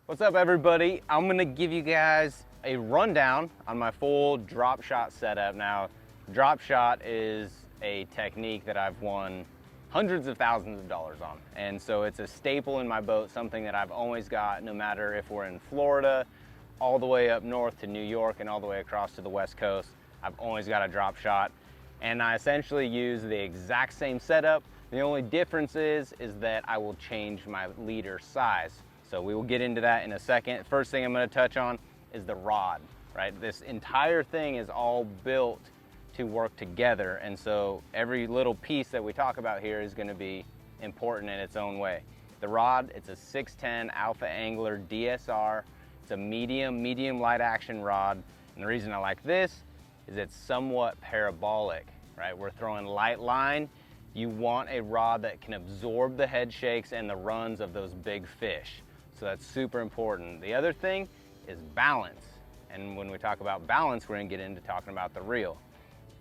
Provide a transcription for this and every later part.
What's up, everybody? I'm gonna give you guys a rundown on my full drop shot setup. Now, drop shot is a technique that I've won hundreds of thousands of dollars on. And so it's a staple in my boat, something that I've always got, no matter if we're in Florida, all the way up north to New York and all the way across to the West Coast. I've always got a drop shot. And I essentially use the exact same setup. The only difference is that I will change my leader size. So we will get into that in a second. First thing I'm gonna touch on is the rod, right? This entire thing is all built to work together. And so every little piece that we talk about here is gonna be important in its own way. The rod, it's a 610 Alpha Angler DSR. It's a medium light action rod. And the reason I like this is it's somewhat parabolic, right? We're throwing light line. You want a rod that can absorb the head shakes and the runs of those big fish. So that's super important. The other thing is balance. And when we talk about balance, we're gonna get into talking about the reel.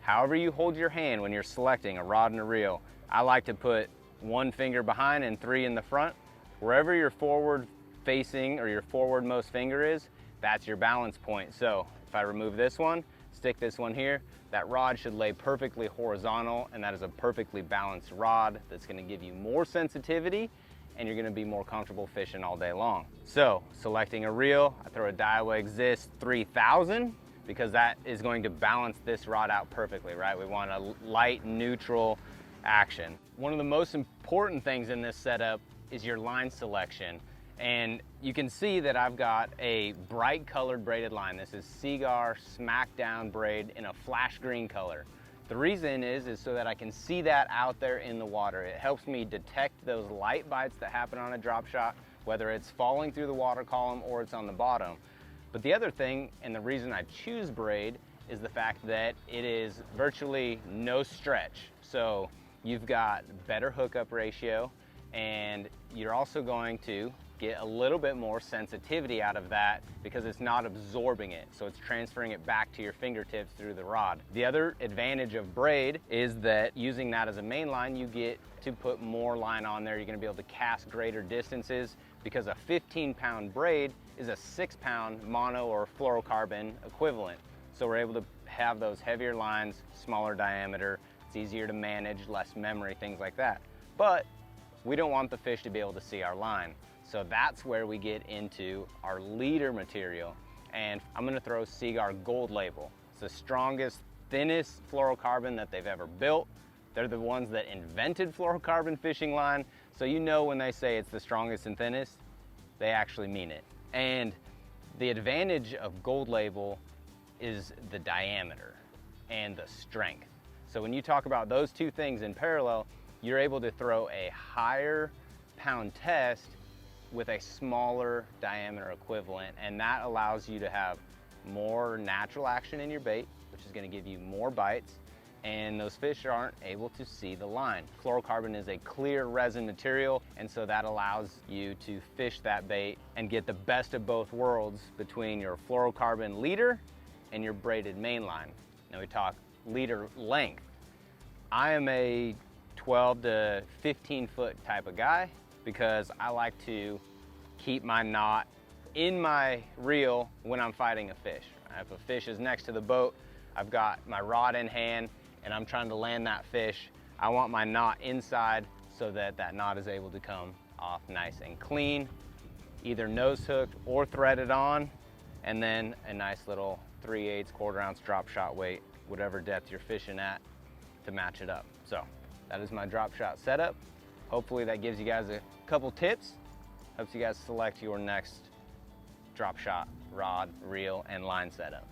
However you hold your hand when you're selecting a rod and a reel, I like to put one finger behind and three in the front. Wherever your forward facing or your forward-most finger is, that's your balance point. So if I remove this one, stick this one here, that rod should lay perfectly horizontal, and that is a perfectly balanced rod that's gonna give you more sensitivity, and you're gonna be more comfortable fishing all day long. So, selecting a reel, I throw a Daiwa Exist 3000 because that is going to balance this rod out perfectly, right? We want a light, neutral action. One of the most important things in this setup is your line selection. And you can see that I've got a bright colored braided line. This is Seaguar Smackdown braid in a flash green color. The reason is so that I can see that out there in the water. It helps me detect those light bites that happen on a drop shot, whether it's falling through the water column or it's on the bottom. But the other thing, and the reason I choose braid, is the fact that it is virtually no stretch. So you've got better hookup ratio, and you're also going to get a little bit more sensitivity out of that because it's not absorbing it. So it's transferring it back to your fingertips through the rod. The other advantage of braid is that using that as a main line, you get to put more line on there. You're gonna be able to cast greater distances because a 15-pound braid is a 6-pound mono or fluorocarbon equivalent. So we're able to have those heavier lines, smaller diameter. It's easier to manage, less memory, things like that. But we don't want the fish to be able to see our line. So that's where we get into our leader material. And I'm gonna throw Seaguar Gold Label. It's the strongest, thinnest fluorocarbon that they've ever built. They're the ones that invented fluorocarbon fishing line. So you know when they say it's the strongest and thinnest, they actually mean it. And the advantage of Gold Label is the diameter and the strength. So when you talk about those two things in parallel, you're able to throw a higher pound test with a smaller diameter equivalent, and that allows you to have more natural action in your bait, which is going to give you more bites, and those fish aren't able to see the line. Fluorocarbon is a clear resin material, and so that allows you to fish that bait and get the best of both worlds between your fluorocarbon leader and your braided main line. Now we talk leader length. I am a 12 to 15 foot type of guy, because I like to keep my knot in my reel when I'm fighting a fish. If a fish is next to the boat, I've got my rod in hand and I'm trying to land that fish, I want my knot inside so that that knot is able to come off nice and clean, either nose hooked or threaded on, and then a nice little 3/8 1/4 ounce drop shot weight, whatever depth you're fishing at, to match it up. So that is my drop shot setup. Hopefully that gives you guys a couple tips, helps you guys select your next drop shot rod, reel, and line setup.